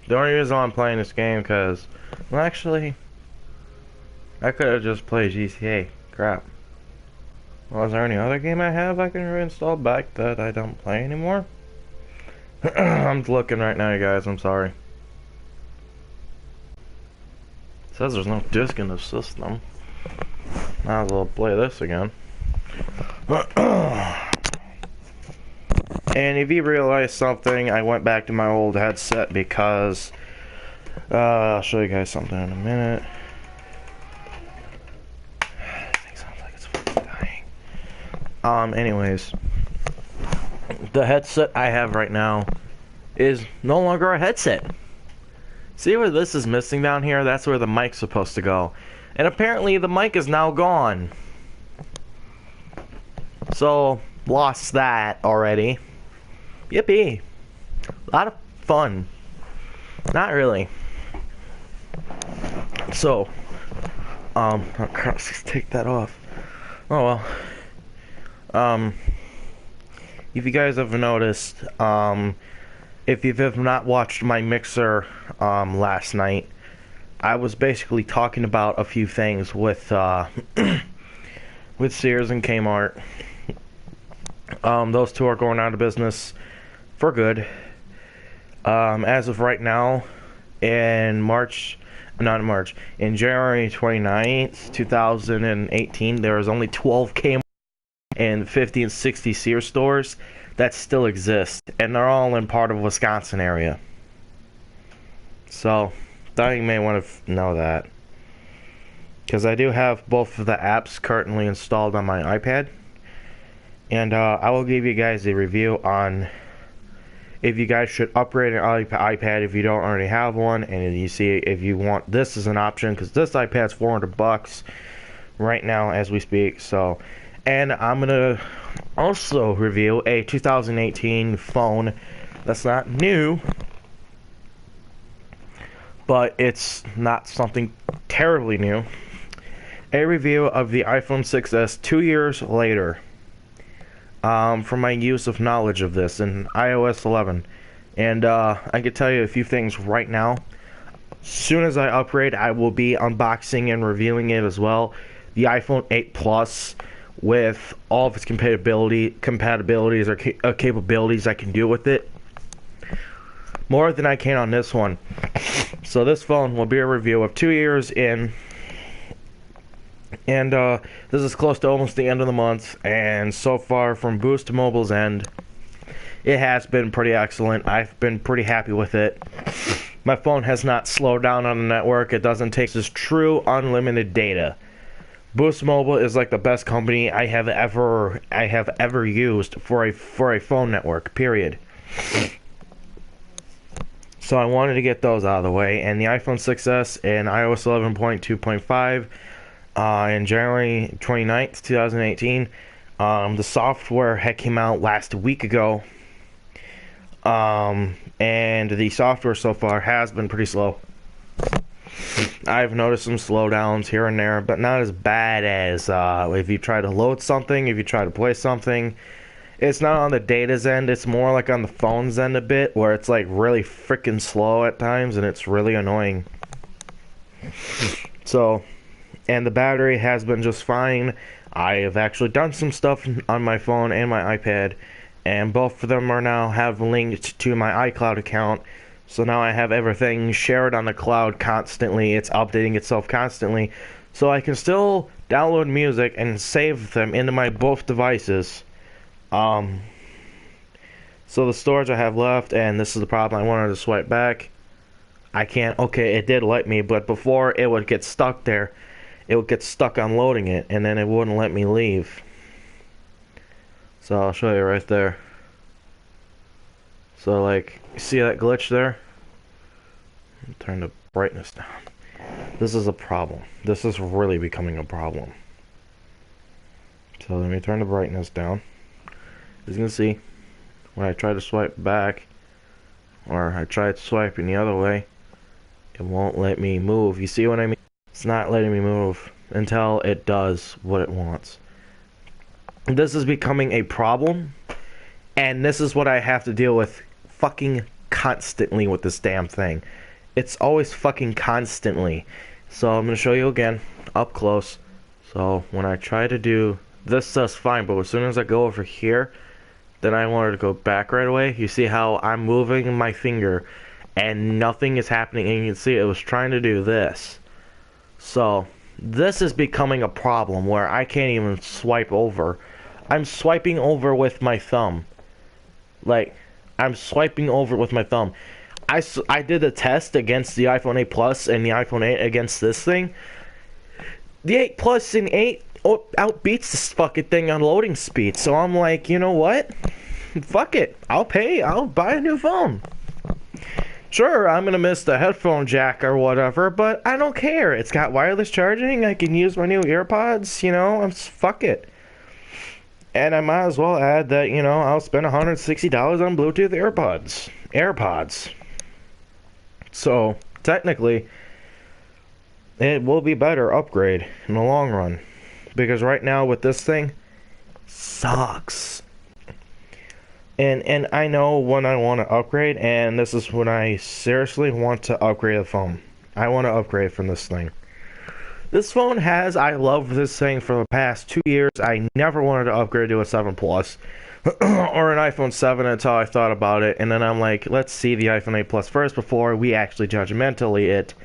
The only reason I'm playing this game because, well, actually, I could have just played GTA. Crap. Well, is there any other game I have I can reinstall back that I don't play anymore? I'm looking right now, you guys. I'm sorry. It says there's no disc in the system. Might as well play this again. And if you realize something, I went back to my old headset because I'll show you guys something in a minute. This thing sounds like it's fucking dying. Anyways, the headset I have right now is no longer a headset. See where this is missing down here? That's where the mic's supposed to go. And apparently the mic is now gone. So, lost that already. Yippee. A lot of fun. Not really. So, oh crap, let's take that off. Oh well. If you guys have noticed, if you have not watched my mixer, last night, I was basically talking about a few things with, with Sears and Kmart. Those two are going out of business for good. As of right now, in January 29th, 2018, there was only 12 Kmart and 50 and 60 Sears stores that still exist, and they're all in part of Wisconsin area. So, thought you may want to know that. Because I do have both of the apps currently installed on my iPad. And I will give you guys a review on if you guys should upgrade an iPad if you don't already have one. And you see if you want this as an option. Because this iPad's $400 right now as we speak. So, and I'm going to also review a 2018 phone that's not new, but it's not something terribly new. A review of the iPhone 6s 2 years later, from my use of knowledge of this in iOS 11. And I can tell you a few things right now. As soon as I upgrade, I will be unboxing and reviewing it as well. The iPhone 8 Plus, with all of its compatibilities or capabilities I can do with it, more than I can on this one. So this phone will be a review of 2 years in, and this is close to almost the end of the month, and so far from Boost Mobile's end, it has been pretty excellent. I've been pretty happy with it. My phone has not slowed down on the network. It doesn't take this true unlimited data. Boost Mobile is like the best company I have ever used for a phone network, period. So I wanted to get those out of the way, and the iPhone 6s and iOS 11.2.5 in January 29th, 2018. The software had came out last week ago, and the software so far has been pretty slow. I've noticed some slowdowns here and there, but not as bad as if you try to load something, if you try to play something. It's not on the data's end, it's more like on the phone's end a bit, where it's like really freaking slow at times, and it's really annoying. So, and the battery has been just fine. I have actually done some stuff on my phone and my iPad, and both of them are now have linked to my iCloud account. So now I have everything shared on the cloud constantly. It's updating itself constantly. So I can still download music and save them into my both devices. So the storage I have left, and this is the problem, I wanted to swipe back. I can't. Okay, it did let me, but before it would get stuck there. It would get stuck unloading it, and then it wouldn't let me leave. So I'll show you right there. So like, see that glitch there? Turn the brightness down. This is a problem. This is really becoming a problem. So let me turn the brightness down. As you can see, when I try to swipe back, or I try swiping the other way, it won't let me move. You see what I mean? It's not letting me move until it does what it wants. This is becoming a problem, and this is what I have to deal with fucking constantly with this damn thing. It's always fucking constantly. So I'm gonna show you again, up close. So when I try to do this does fine, but as soon as I go over here, then I wanted to go back right away. You see how I'm moving my finger and nothing is happening, and you can see it was trying to do this. So this is becoming a problem where I can't even swipe over. I'm swiping over with my thumb. Like, I'm swiping over with my thumb. I did a test against the iPhone 8 Plus and the iPhone 8 against this thing. The 8 Plus and 8 outbeats this fucking thing on loading speed. So I'm like, you know what? Fuck it. I'll buy a new phone. Sure, I'm gonna miss the headphone jack or whatever, but I don't care. It's got wireless charging. I can use my new AirPods, you know, fuck it. And I might as well add that, you know, I'll spend $160 on Bluetooth AirPods. So, technically, it will be better upgrade in the long run. Because right now with this thing, sucks. And I know when I want to upgrade, and this is when I seriously want to upgrade the phone. I want to upgrade from this thing. This phone I love this thing for the past 2 years. I never wanted to upgrade to a 7 Plus or an iPhone 7 until I thought about it. And then I'm like, let's see the iPhone 8 Plus first before we actually judgmentally it.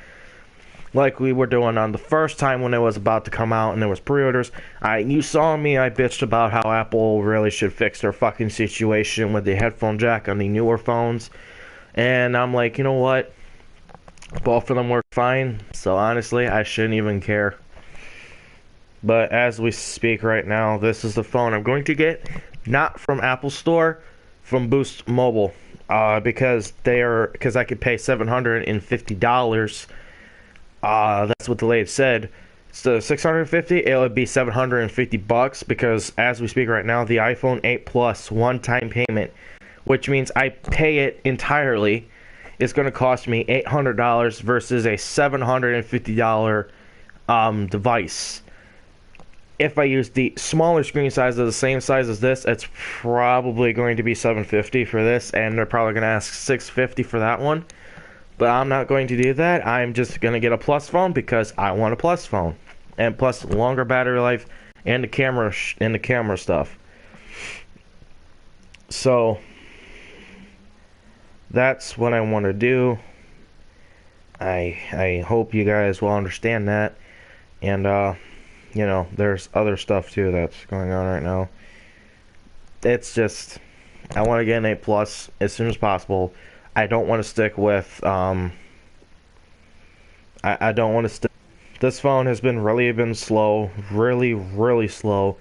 Like we were doing on the first time when it was about to come out and there was pre-orders. You saw me, I bitched about how Apple really should fix their fucking situation with the headphone jack on the newer phones. And I'm like, you know what? Both of them work fine, so honestly, I shouldn't even care. But as we speak right now, this is the phone I'm going to get, not from Apple Store, from Boost Mobile, because I could pay $750. That's what the lady said. So $650, it would be $750 because as we speak right now, the iPhone 8 Plus one-time payment, which means I pay it entirely, is going to cost me $800 versus a $750 device. If I use the smaller screen size of the same size as this, it's probably going to be $750 for this, and they're probably going to ask $650 for that one. But I'm not going to do that. I'm just going to get a Plus phone because I want a Plus phone, and plus longer battery life and the camera stuff. So that's what I want to do. I hope you guys will understand that. And you know, there's other stuff too that's going on right now. It's just I want to get an 8 Plus as soon as possible. I don't want to stick with I don't want to stick. This phone has been slow, really slow,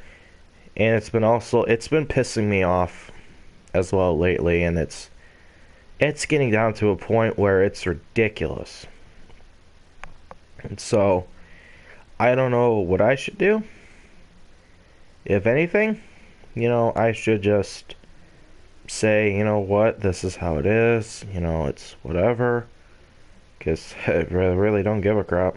and it's been pissing me off as well lately, and it's getting down to a point where it's ridiculous. And so I don't know what I should do. If anything, you know, I should just say, you know what, this is how it is, you know, it's whatever, because I really don't give a crap.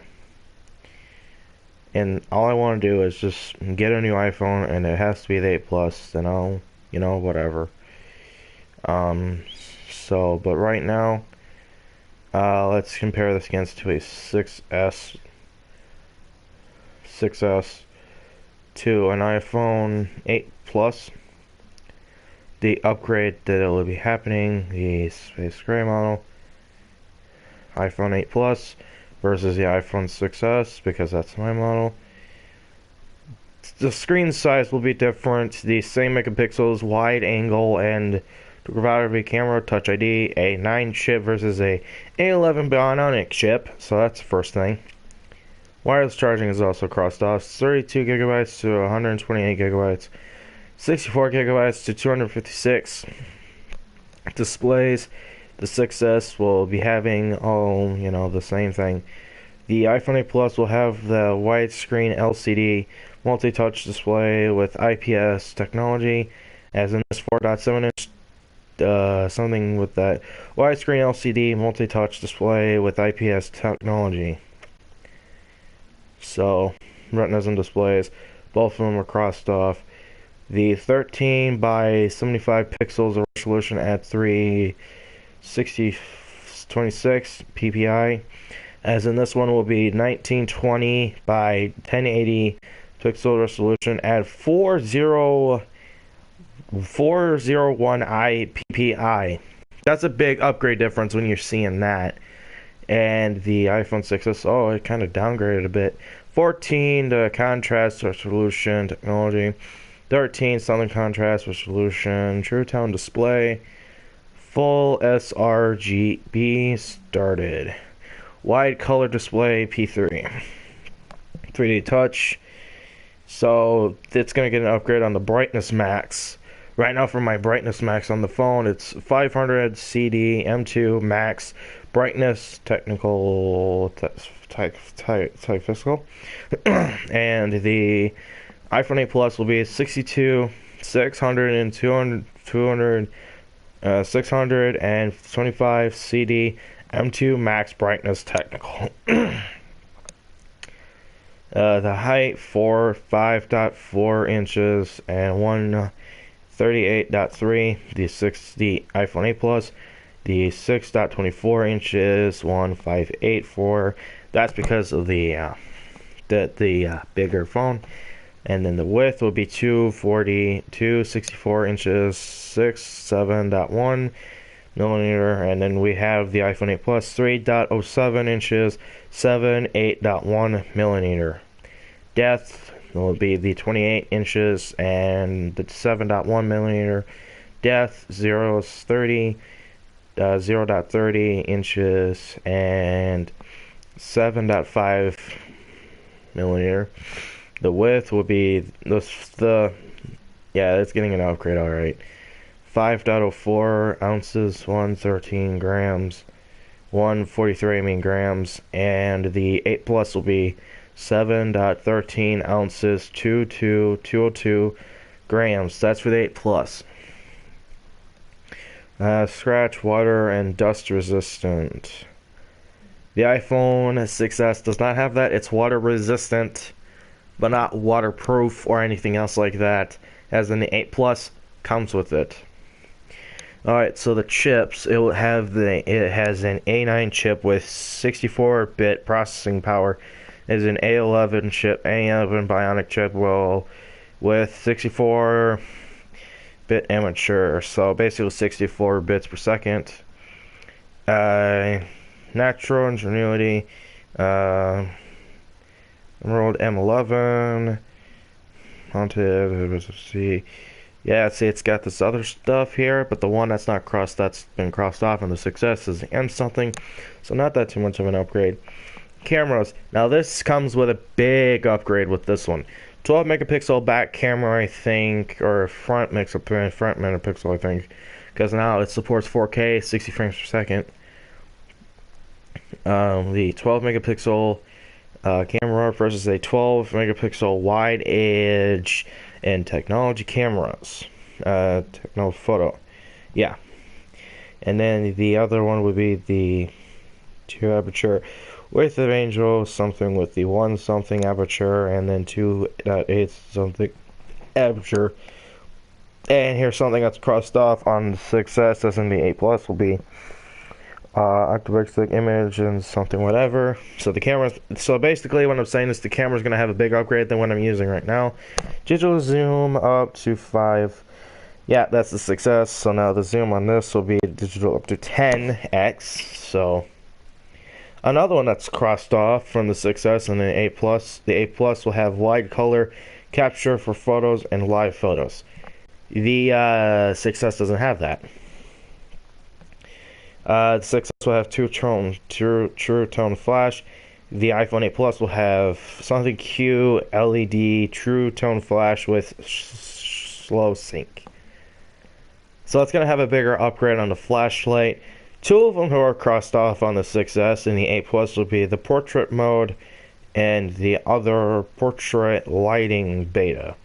And all I want to do is just get a new iPhone, and it has to be the 8 Plus, then I'll, you know, whatever. So, but right now, let's compare this against to a 6S to an iPhone 8 Plus. The upgrade that will be happening, the Space Gray model, iPhone 8 Plus versus the iPhone 6S, because that's my model. The screen size will be different, the same megapixels, wide angle, and the provider camera, Touch ID, a 9 chip versus a A11 Bionic chip, so that's the first thing. Wireless charging is also crossed off, 32 gigabytes to 128 gigabytes. 64 gigabytes to 256 displays. The 6S will be having you know, the same thing. The iPhone 8 Plus will have the widescreen LCD multi-touch display with IPS technology, as in this 4.7 inch something with that widescreen LCD multi-touch display with IPS technology. So Retinism displays, both of them are crossed off. The 13 by 75 pixels of resolution at 3 6026 ppi, as in this one will be 1920 by 1080 pixel resolution at 401 ppi. That's a big upgrade difference when you're seeing that. And the iPhone 6s, oh, it kind of downgraded a bit. 14 to contrast resolution technology, 13 Southern contrast resolution, True Tone display, full sRGB started, wide color display P3, 3D touch. So it's gonna get an upgrade on the brightness max. Right now, for my brightness max on the phone, it's 500 CD M2 max brightness technical type physical, and the iPhone 8 Plus will be 62, 600 and 200, 625 CD M2 max brightness technical. The height 5.4 inches and 138.3. The iPhone 8 Plus, the 6.24 inches, 1584. That's because of the bigger phone. And then the width will be 264 inches, 7.1 millimeter. And then we have the iPhone 8 Plus, 3.07 inches, 8.1 millimeter. Depth will be the 28 inches and the 7.1 millimeter. Depth 0.30 inches and 7.5 millimeter. The width will be yeah, it's getting an upgrade, alright. 5.04 ounces, 113 grams, 143 grams, and the 8 Plus will be 7.13 ounces, 202 grams. That's for the 8 Plus. Scratch, water, and dust resistant. The iPhone 6s does not have that. It's water resistant, but not waterproof or anything else like that. As in the 8 Plus comes with it. Alright, so the chips, it has an A9 chip with 64-bit processing power. It is an A11 chip, A11 Bionic chip with 64-bit amateur, so basically 64 bits per second. Natural Ingenuity, Emerald M11, Haunted, let's see. Yeah, see, it's got this other stuff here, but the one that's not crossed, that's been crossed off, and the 6S is M something, so not that too much of an upgrade. Cameras. Now this comes with a big upgrade with this one. 12 megapixel back camera, I think, or front megapixel, I think, because now it supports 4K, 60 frames per second. The 12 megapixel camera versus a 12 megapixel wide edge and technology cameras. Techno photo. Yeah. And then the other one would be the 2 aperture with the Angel something with the 1 something aperture, and then 2.8 something aperture. And here's something that's crossed off on the 6S, as in the 8 Plus will be octopixel image and something whatever. So the cameras, so basically what I'm saying is the camera's going to have a big upgrade than what I'm using right now. Digital zoom up to 5. Yeah, that's the 6S. So now the zoom on this will be digital up to 10x. So another one that's crossed off from the 6S and the 8 Plus. The 8 Plus will have wide color capture for photos and live photos. The 6S doesn't have that. The 6S will have true tone flash. The iPhone 8 Plus will have something Q LED true tone flash with slow sync. So it's going to have a bigger upgrade on the flashlight. 2 of them who are crossed off on the 6S and the 8 Plus will be the portrait mode and the other portrait lighting beta.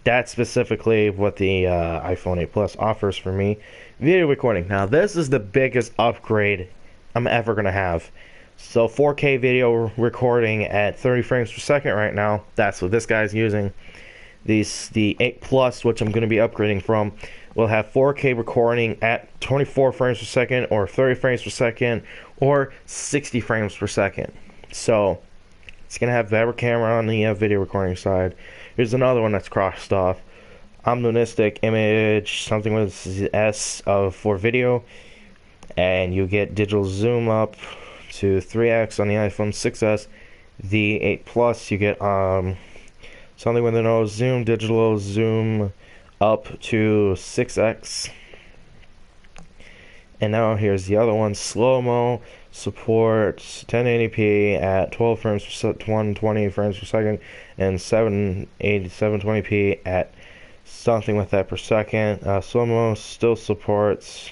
That's specifically what the iPhone 8 Plus offers for me. Video recording. Now this is the biggest upgrade I'm ever going to have. So 4K video recording at 30 frames per second right now. That's what this guy's using. The 8 Plus, which I'm going to be upgrading from, will have 4K recording at 24 frames per second, or 30 frames per second, or 60 frames per second. So it's gonna have better camera on the video recording side. Here's another one that's crossed off. Omnistic image, something with S for video, and you get digital zoom up to 3x on the iPhone 6s. The 8 Plus, you get something with no zoom, digital zoom up to 6x. And now here's the other one, slow-mo, supports 1080p at 12 frames per second, 120 frames per second, and 720p at something with that per second. Slow-mo still supports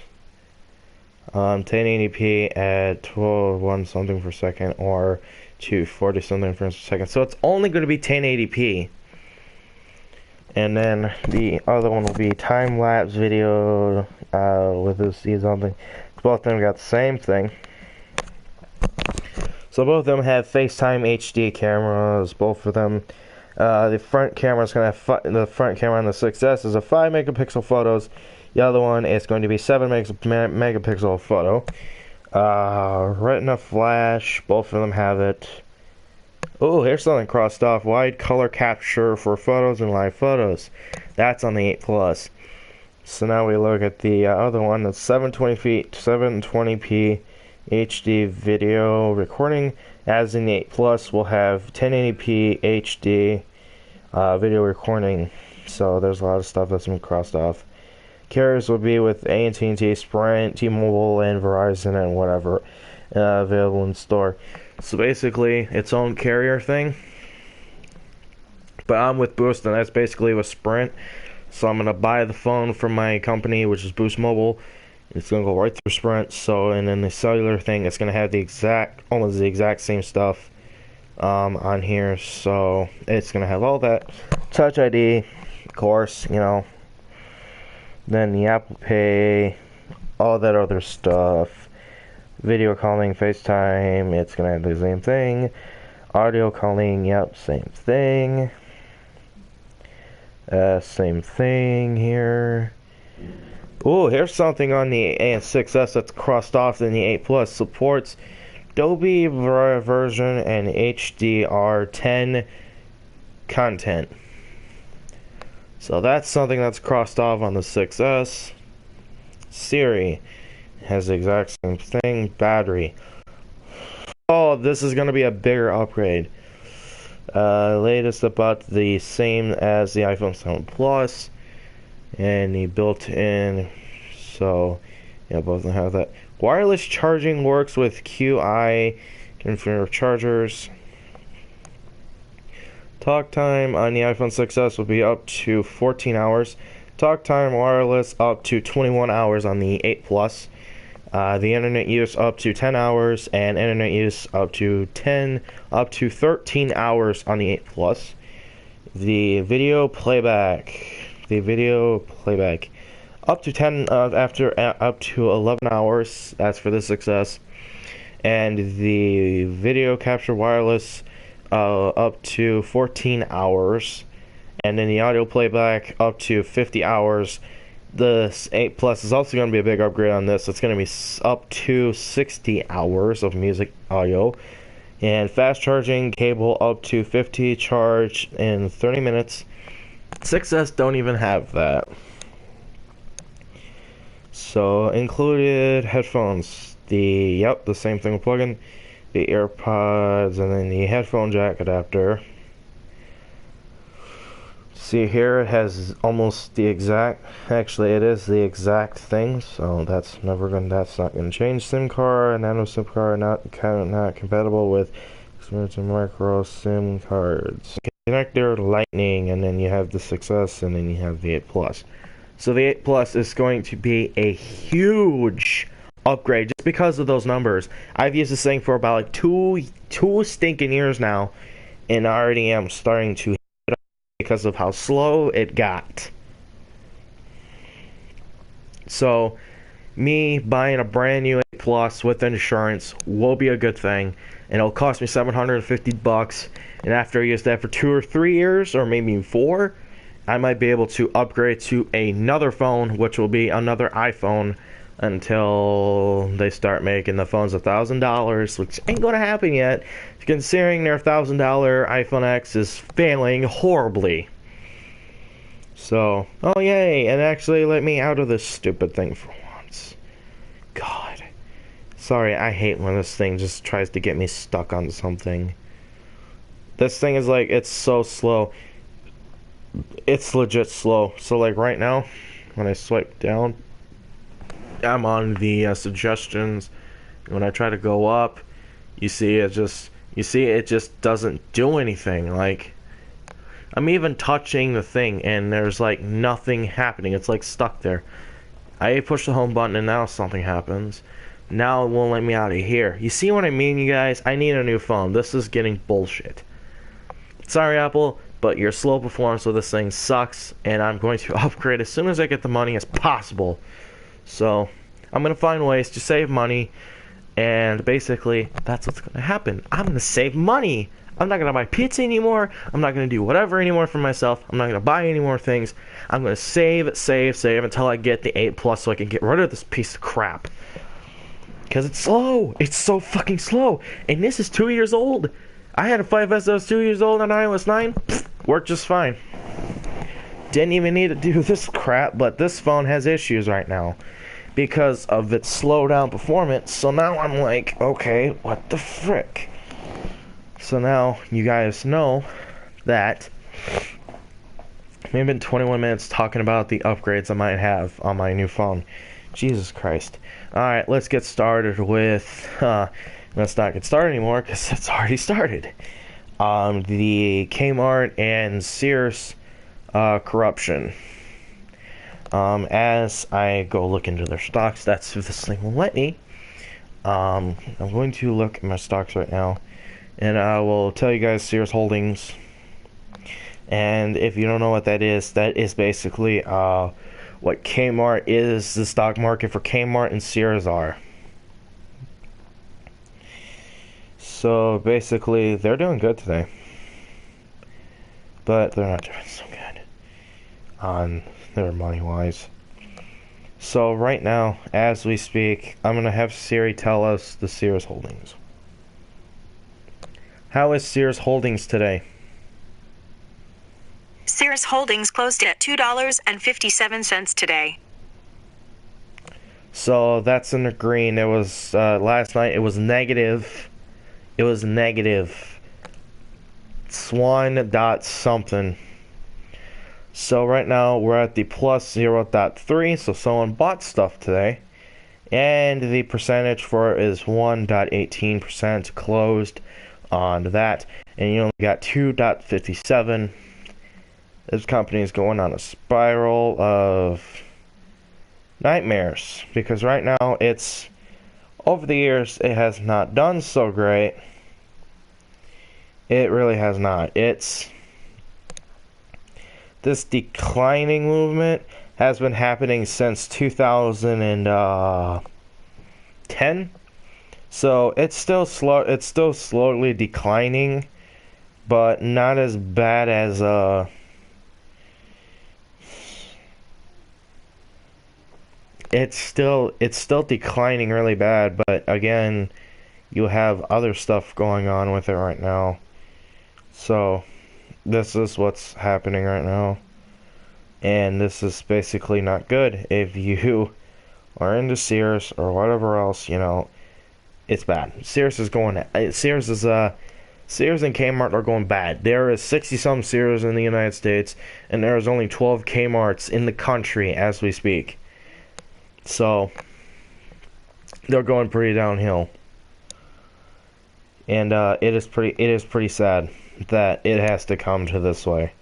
1080p at 12 something per second, or 240 something frames per second. So it's only going to be 1080p. And then the other one will be time-lapse video with these something. Both of them got the same thing. So both of them have FaceTime HD cameras. Both of them. The front camera is going to have the front camera on the 6S is a 5 megapixel photos. The other one is going to be 7 megapixel photo. Retina flash. Both of them have it. Oh, here's something crossed off. Wide color capture for photos and live photos. That's on the 8 Plus. So now we look at the other one. That's 720p HD video recording. As in the 8 Plus, we'll have 1080p HD video recording. So there's a lot of stuff that's been crossed off. Carriers will be with AT&T, Sprint, T-Mobile, and Verizon, and whatever available in store. So basically, its own carrier thing. But I'm with Boost, and that's basically with Sprint. So I'm gonna buy the phone from my company, which is Boost Mobile. It's gonna go right through Sprint. So, and then the cellular thing, it's gonna have almost the exact same stuff on here. So it's gonna have all that Touch ID, of course, you know. Then the Apple Pay, all that other stuff. Video calling, FaceTime, it's gonna have the same thing. Audio calling, yep, same thing. Same thing here. Oh, here's something on the A6S that's crossed off in the 8 Plus. Supports Dolby version and HDR10 content. So that's something that's crossed off on the 6S. Siri has the exact same thing. Battery. Oh, this is going to be a bigger upgrade. Latest about the same as the iPhone 7 Plus. And the built-in. So, yeah, both of them have that. Wireless charging works with QI configure chargers. Talk time on the iPhone 6s will be up to 14 hours. Talk time wireless up to 21 hours on the 8 Plus. The internet use up to 10 hours, and internet use up to 13 hours on the 8 Plus. The video playback up to 11 hours. That's for the 6S. And the video capture wireless up to 14 hours, and then the audio playback up to 50 hours. The 8 Plus is also going to be a big upgrade on this. It's going to be up to 60 hours of music audio, and fast charging cable up to 50 charge in 30 minutes. 6S don't even have that. So included headphones. The same thing with plug-in. The AirPods, and then the headphone jack adapter. See here, it has almost the exact. Actually, it is the exact thing. So that's not gonna change. SIM card, nano SIM card, not compatible with micro SIM cards. Connector, Lightning, and then you have the 6S, and then you have the 8 Plus. So the 8 Plus is going to be a huge upgrade just because of those numbers. I've used this thing for about like two stinking years now, and I already am starting to hit it up because of how slow it got. So me buying a brand new 8 Plus with insurance will be a good thing, and it'll cost me $750, and after I use that for 2 or 3 years, or maybe 4, I might be able to upgrade to another phone, which will be another iPhone, until they start making the phones $1,000, which ain't gonna happen yet, considering their $1,000 iPhone X is failing horribly. So, oh yay, and actually let me out of this stupid thing for once. God. Sorry, I hate when this thing just tries to get me stuck on something. This thing is like, it's so slow. It's legit slow. So like right now, when I swipe down, I'm on the suggestions. When I try to go up, you see it just doesn't do anything. Like, I'm even touching the thing and there's like nothing happening. It's like stuck there. I push the home button and now something happens. Now it won't let me out of here. You see what I mean, you guys? I need a new phone. This is getting bullshit. Sorry, Apple, but your slow performance with this thing sucks, and I'm going to upgrade as soon as I get the money as possible. So, I'm going to find ways to save money, and basically, that's what's going to happen. I'm going to save money. I'm not going to buy pizza anymore. I'm not going to do whatever anymore for myself. I'm not going to buy any more things. I'm going to save until I get the 8 Plus so I can get rid of this piece of crap. Because it's slow. It's so fucking slow. And this is 2 years old. I had a 5S that was 2 years old on iOS 9. Worked just fine. Didn't even need to do this crap, but this phone has issues right now because of its slow down performance. So now I'm like, okay, what the frick? So now you guys know that we've been 21 minutes talking about the upgrades I might have on my new phone. Jesus Christ. Alright, let's get started with, let's not get started anymore because it's already started. The Kmart and Sears corruption. As I go look into their stocks, that's if this thing will let me. I'm going to look at my stocks right now, and I will tell you guys Sears Holdings. And if you don't know what that is basically what Kmart is, the stock market for Kmart and Sears are. So basically, they're doing good today, but they're not doing so good on their money-wise. So right now, as we speak, I'm going to have Siri tell us the Sears Holdings. How is Sears Holdings today? Sears Holdings closed at $2.57 today. So that's in the green. It was last night. It was negative. It was negative. Swan dot something. So right now we're at the plus 0.3. So someone bought stuff today, and the percentage for it is 1.18% closed on that, and you only got 2.57. This company is going on a spiral of nightmares because right now it's, over the years, it has not done so great. It really has not. It's, this declining movement has been happening since 2010. So it's still slow. It's still slowly declining, but not as bad as it's still declining really bad, but again, you have other stuff going on with it right now. So this is what's happening right now, and this is basically not good. If you are into Sears or whatever else, you know, it's bad. Sears and Kmart are going bad. There is 60-some Sears in the United States, and there is only 12 Kmarts in the country as we speak. So they're going pretty downhill, and it is pretty sad that it has to come to this way.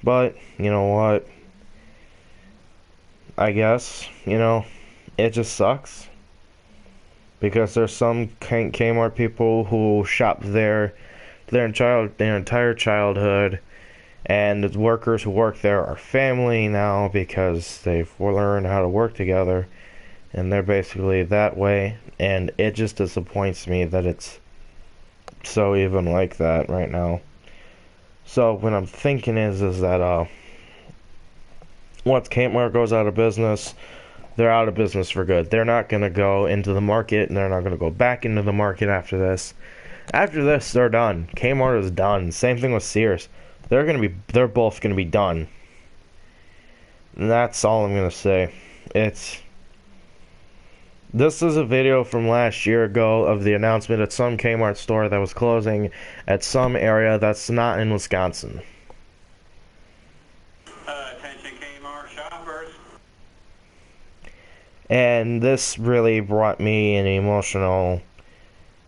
But you know what? I guess, you know, it just sucks because there's some Kmart people who shopped there their entire childhood, and the workers who work there are family now because they've learned how to work together, and they're basically that way, and it just disappoints me that it's so even like that right now. So what I'm thinking is that once Kmart goes out of business, they're out of business for good. They're not going to go into the market, and they're not going to go back into the market after this. After this, they're done. Kmart is done. Same thing with Sears. They're both going to be done. And that's all I'm going to say. This is a video from last year ago of the announcement at some Kmart store that was closing at some area that's not in Wisconsin. Attention Kmart shoppers. And this really brought me an emotional...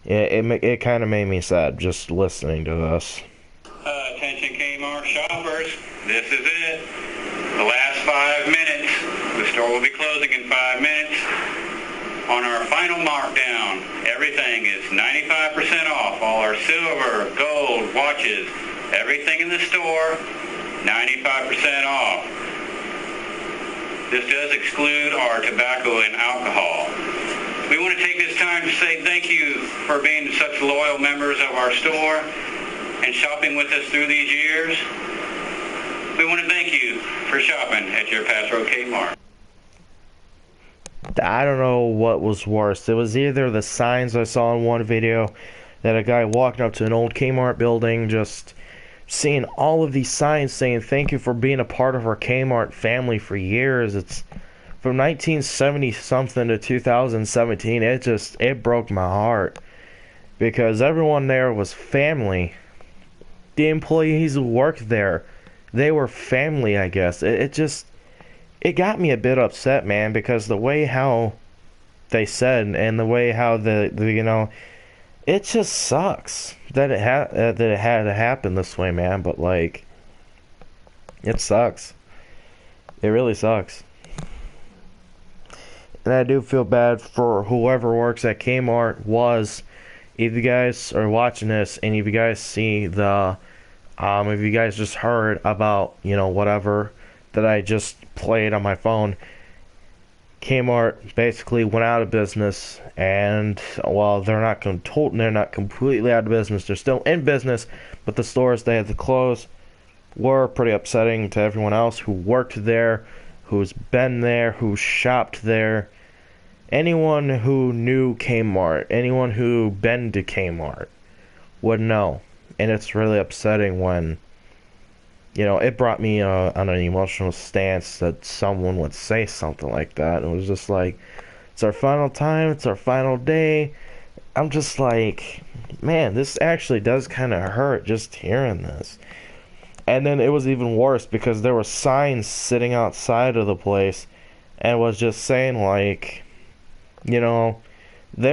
It kind of made me sad just listening to this. Attention Kmart shoppers. This is it. The last 5 minutes. The store will be closing in 5 minutes. On our final markdown, everything is 95% off. All our silver, gold, watches, everything in the store, 95% off. This does exclude our tobacco and alcohol. We want to take this time to say thank you for being such loyal members of our store and shopping with us through these years. We want to thank you for shopping at your Pass Road Kmart. I don't know what was worse. It was either the signs I saw in one video that a guy walking up to an old Kmart building, just seeing all of these signs saying thank you for being a part of our Kmart family for years. It's from 1970 something to 2017. It broke my heart because everyone there was family. The employees who worked there, they were family, I guess. It got me a bit upset, man, because the way how they said and the way how it just sucks that it had to happen this way, man. But like, it sucks. It really sucks. And I do feel bad for whoever works at Kmart. If you guys are watching this and if you guys see the, if you guys just heard about, whatever that I just played on my phone, Kmart basically went out of business, and while they're not completely out of business, they're still in business, but the stores they had to close were pretty upsetting to everyone else who worked there, who's been there, who shopped there. Anyone who knew Kmart, anyone who been to Kmart would know, and it's really upsetting when it brought me on an emotional stance that someone would say something like that. It was just like, it's our final time, it's our final day. I'm just like, man, this actually does kind of hurt just hearing this. And then it was even worse because there were signs sitting outside of the place and was just saying like, they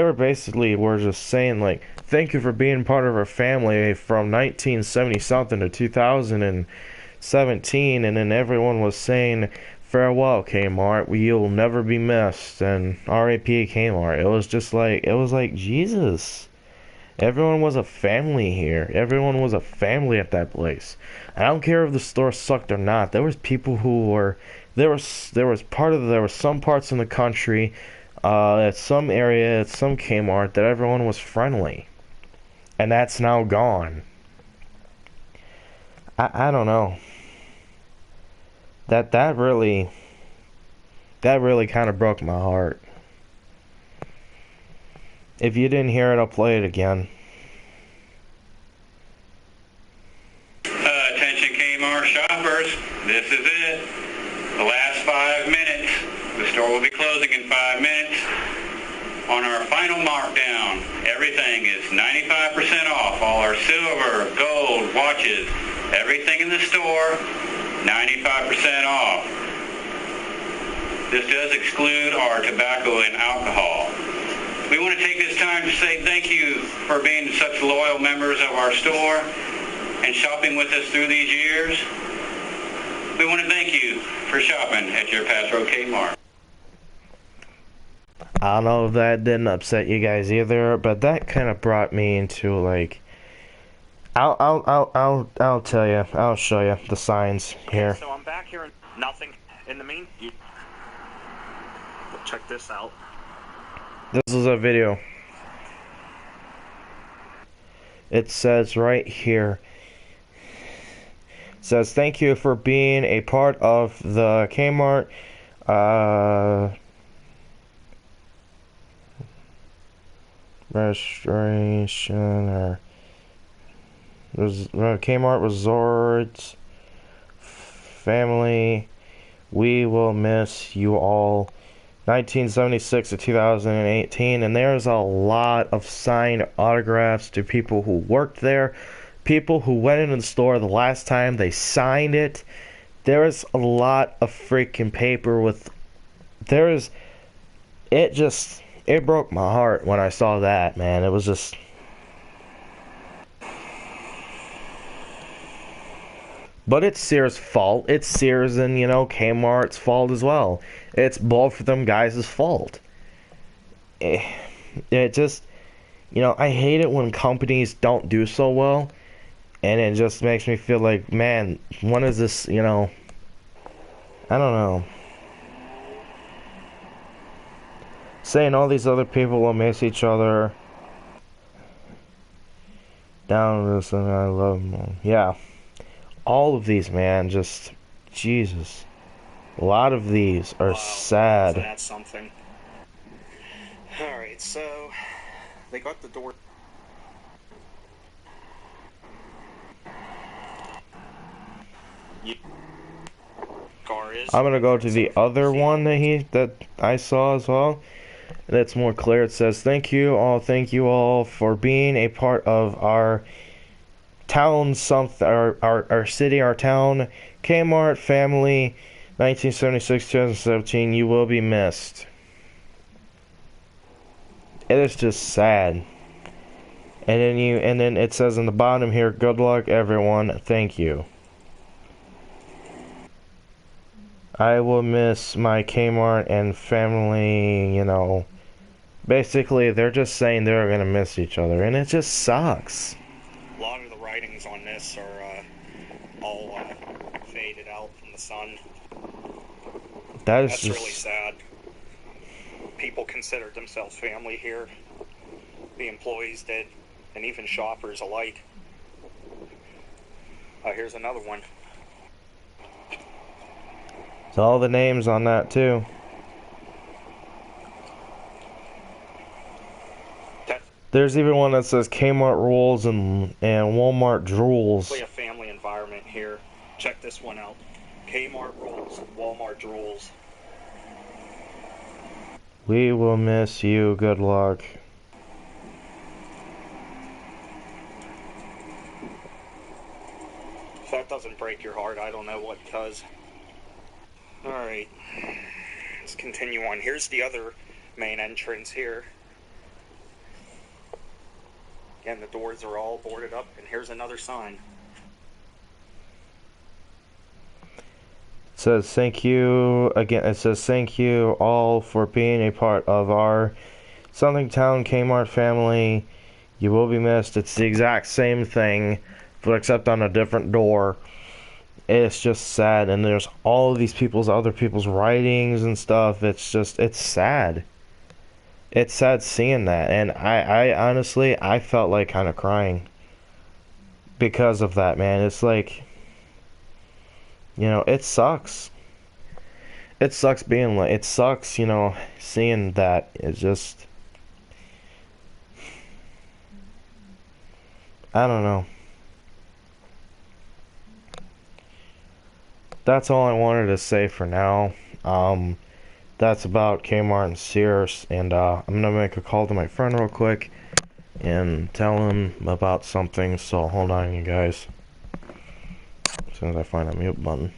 were just saying like, thank you for being part of our family from 1970 something to 2017, and then everyone was saying farewell Kmart, you'll never be missed, and R.I.P. Kmart. It was like Jesus. Everyone was a family here. Everyone was a family at that place. I don't care if the store sucked or not. There was people who were there were some parts in the country, at some area, at some Kmart, that everyone was friendly. And that's now gone. I don't know. That really kind of broke my heart. If you didn't hear it, I'll play it again. Attention Kmart shoppers, this is it. The last 5 minutes. The store will be closing in 5 minutes. On our final markdown, everything is 95% off. All our silver, gold, watches, everything in the store, 95% off. This does exclude our tobacco and alcohol. We want to take this time to say thank you for being such loyal members of our store and shopping with us through these years. We want to thank you for shopping at your Pass Road Kmart. I don't know if that didn't upset you guys either, but that kind of brought me into like, I'll tell you, I'll show you the signs here. Okay, so I'm back here and nothing. In the check this out. This is a video. It says right here, says thank you for being a part of the Kmart restoration or Kmart Resorts family. We will miss you all. 1976 to 2018, and there's a lot of signed autographs to people who worked there, people who went into the store the last time they signed it. There's a lot of freaking paper with. It broke my heart when I saw that, man. It was just. But it's Sears' fault. It's Sears and, Kmart's fault as well. It's both of them guys' fault. It just, I hate it when companies don't do so well. And it just makes me feel like, man, when is this, I don't know. Saying all these other people will miss each other. Down this and I love them. Yeah. All of these, man, just Jesus. A lot of these are sad. That's something. Alright, so they got the door. I'm gonna go to the other one that I saw as well. That's more clear. It says thank you all for being a part of our town, our city, our town, Kmart family, 1976-2017. You will be missed. It is just sad. And then it says in the bottom here, good luck everyone. Thank you. I will miss my Kmart and family, Basically, they're just saying they're gonna miss each other, and it just sucks. A lot of the writings on this are all faded out from the sun. That's really sad. People considered themselves family here. The employees did, and even shoppers alike. Here's another one. It's all the names on that too. There's even one that says Kmart rules and Walmart drools. A family environment here. Check this one out. Kmart rules, Walmart drools. We will miss you. Good luck. If that doesn't break your heart, I don't know what does. Alright. Let's continue on. Here's the other main entrance here. Again, the doors are all boarded up, and here's another sign. It says thank you again. It says thank you all for being a part of our Something Town Kmart family. You will be missed. It's the exact same thing, but except on a different door. It's just sad, and there's all of these other people's writings and stuff. It's sad. It's sad seeing that, and I honestly, I felt like kind of crying because of that, man. It's like, it sucks. It sucks seeing that. It's just, I don't know. That's all I wanted to say for now. That's about Kmart and Sears, and I'm gonna make a call to my friend real quick and tell him about something. So hold on, you guys. As soon as I find a mute button.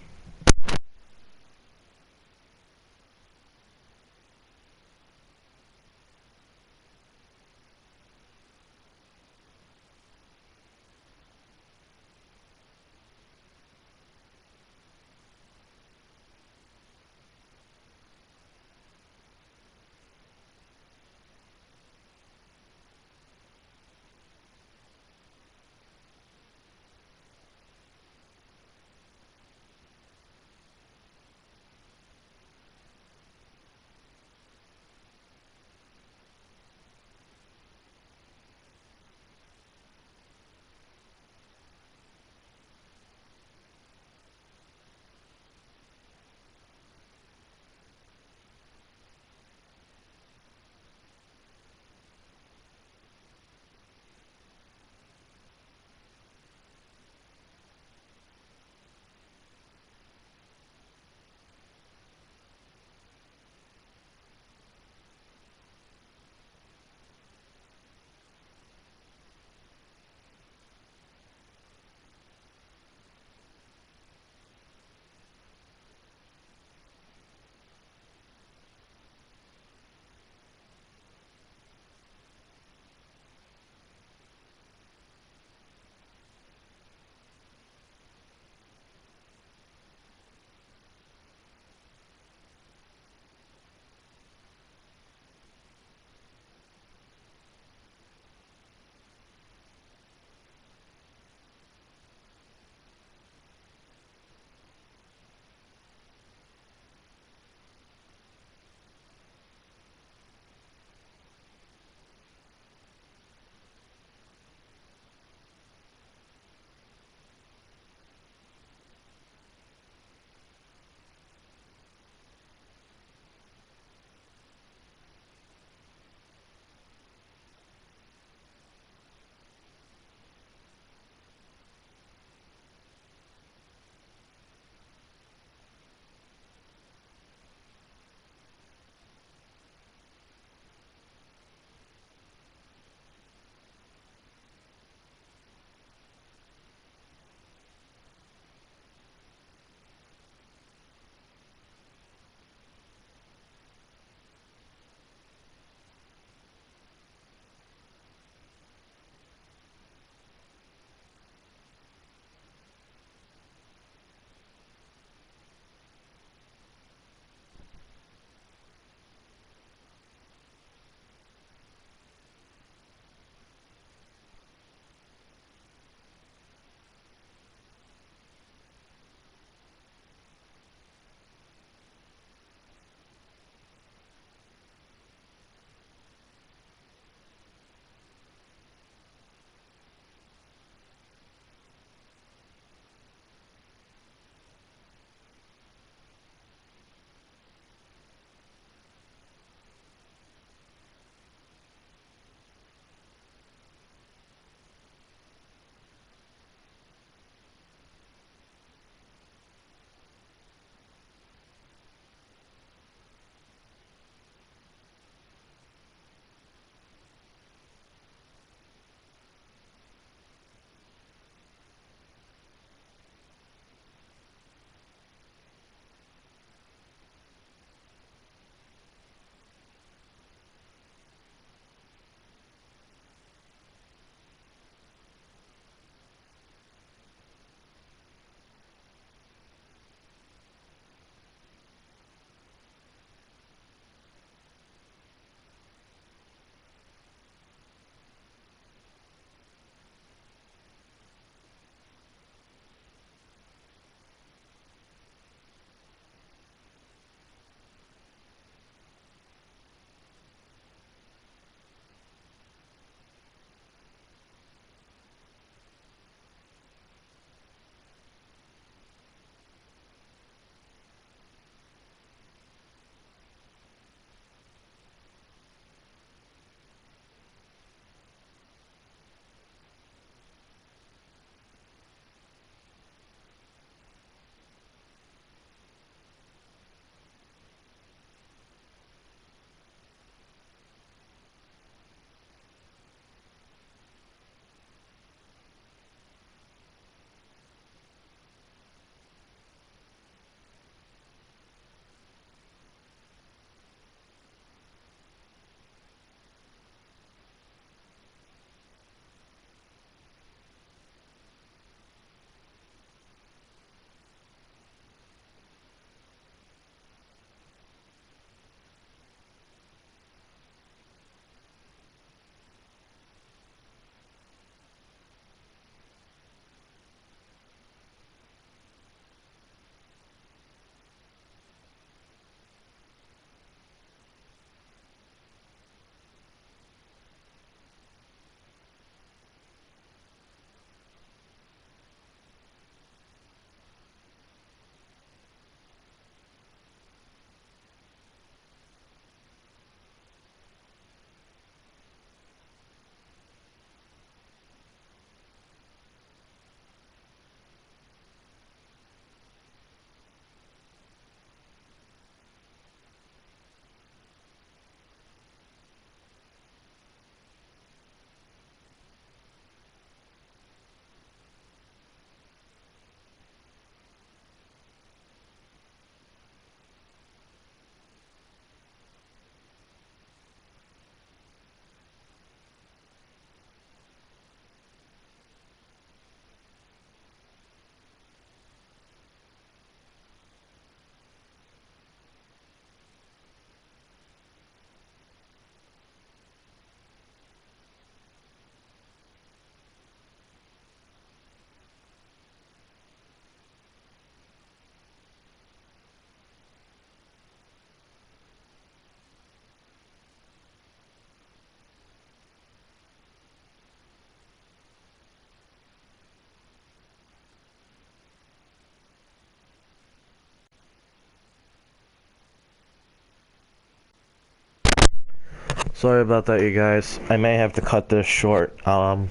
Sorry about that, you guys. I may have to cut this short. I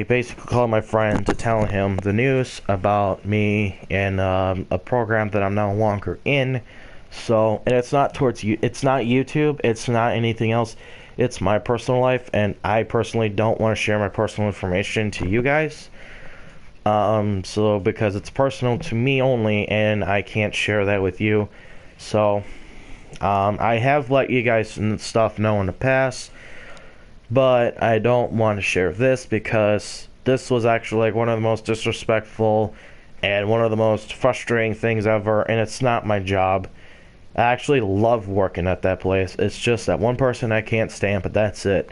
basically called my friend to tell him the news about me and a program that I'm no longer in. So, and it's not towards you. It's not YouTube. It's not anything else. It's my personal life, and I personally don't want to share my personal information to you guys. So because it's personal to me only, and I can't share that with you. So, I have let you guys and stuff know in the past, but I don't want to share this because this was actually like one of the most disrespectful and one of the most frustrating things ever, and it's not my job. I actually love working at that place. It's just that one person I can't stand, but that's it.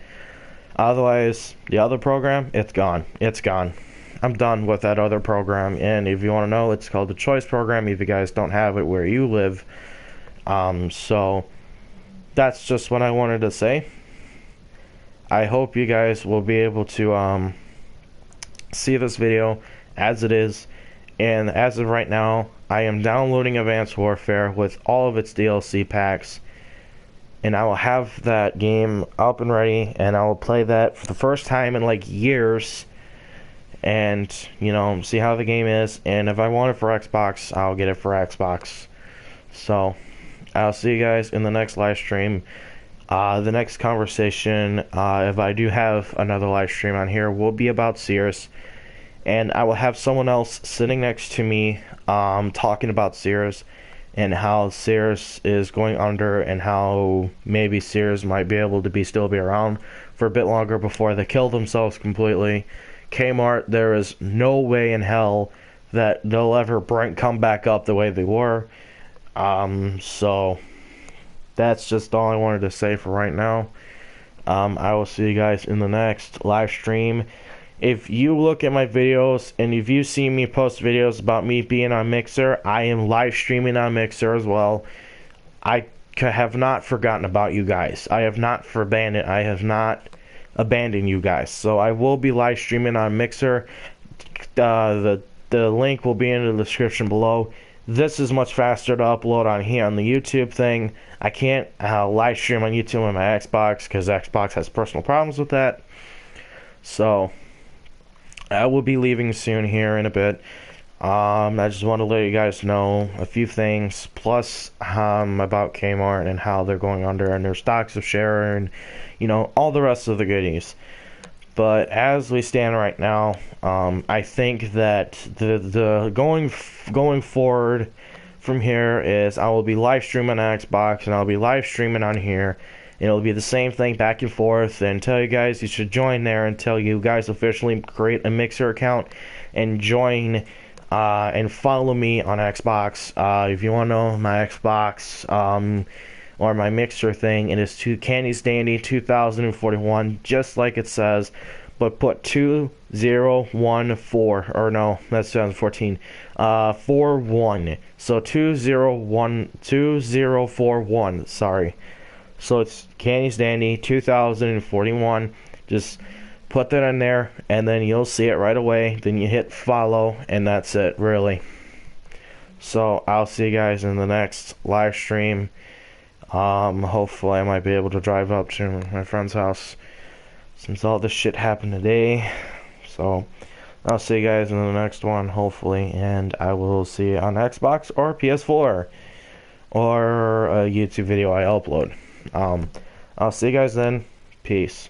Otherwise, the other program, it's gone. It's gone. I'm done with that other program, and if you want to know, it's called the Choice Program if you guys don't have it where you live. So that's just what I wanted to say. I hope you guys will be able to see this video as it is, and as of right now, I am downloading Advanced Warfare with all of its DLC packs, and I will have that game up and ready, and I will play that for the first time in like years, and you know, see how the game is. And if I want it for Xbox, I'll get it for Xbox. So I'll see you guys in the next live stream. The next conversation, if I do have another live stream on here, will be about Sears, and I will have someone else sitting next to me talking about Sears and how Sears is going under, and how maybe Sears might be able to still be around for a bit longer before they kill themselves completely. Kmart, there is no way in hell that they'll ever come back up the way they were. So that's just all I wanted to say for right now. I will see you guys in the next live stream. If you look at my videos, and if you see me post videos about me being on Mixer, I am live streaming on Mixer as well. I have not forgotten about you guys. I have not abandoned you guys. So I will be live streaming on Mixer. The link will be in the description below. This is much faster to upload on here on the YouTube thing. I can't live stream on YouTube on my Xbox because Xbox has personal problems with that. So I will be leaving soon here in a bit. I just want to let you guys know a few things, plus about Kmart and how they're going under, and their stocks of share, and you know, all the rest of the goodies. But as we stand right now, I think that the going forward from here is I will be live streaming on Xbox, and I'll be live streaming on here. It'll be the same thing back and forth, and tell you guys you should join there until you guys officially create a Mixer account and join and follow me on Xbox. If you want to know my Xbox or my Mixer thing, it is Candy's Dandy 2041, just like it says, but put 2014, or no, that's 2014, 41, so 2041, sorry. So it's Candy's Dandy 2041. Just put that in there, and then you'll see it right away. Then you hit follow, and that's it, really. So I'll see you guys in the next live stream. Hopefully I might be able to drive up to my friend's house since all this shit happened today. So I'll see you guys in the next one, hopefully, and I will see you on Xbox or PS4 or a YouTube video I upload. I'll see you guys then. Peace.